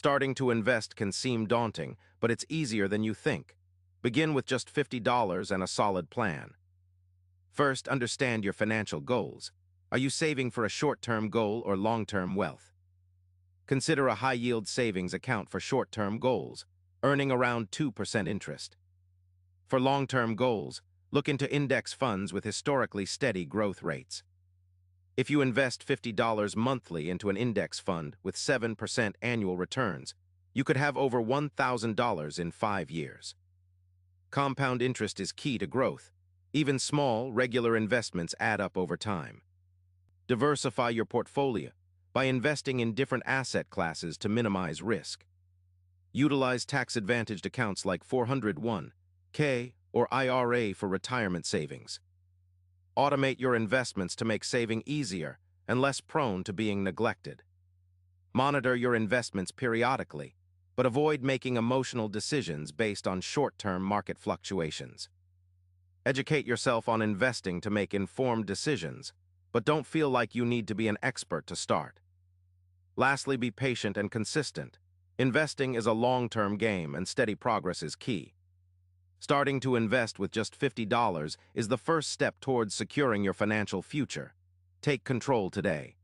Starting to invest can seem daunting, but it's easier than you think. Begin with just $50 and a solid plan. First, understand your financial goals. Are you saving for a short-term goal or long-term wealth? Consider a high-yield savings account for short-term goals, earning around 2% interest. For long-term goals, look into index funds with historically steady growth rates. If you invest $50 monthly into an index fund with 7% annual returns, you could have over $1,000 in 5 years. Compound interest is key to growth. Even small, regular investments add up over time. Diversify your portfolio by investing in different asset classes to minimize risk. Utilize tax-advantaged accounts like 401(k) or IRA for retirement savings. Automate your investments to make saving easier and less prone to being neglected. Monitor your investments periodically, but avoid making emotional decisions based on short-term market fluctuations. Educate yourself on investing to make informed decisions, but don't feel like you need to be an expert to start. Lastly, be patient and consistent. Investing is a long-term game, and steady progress is key. Starting to invest with just $50 is the first step towards securing your financial future. Take control today.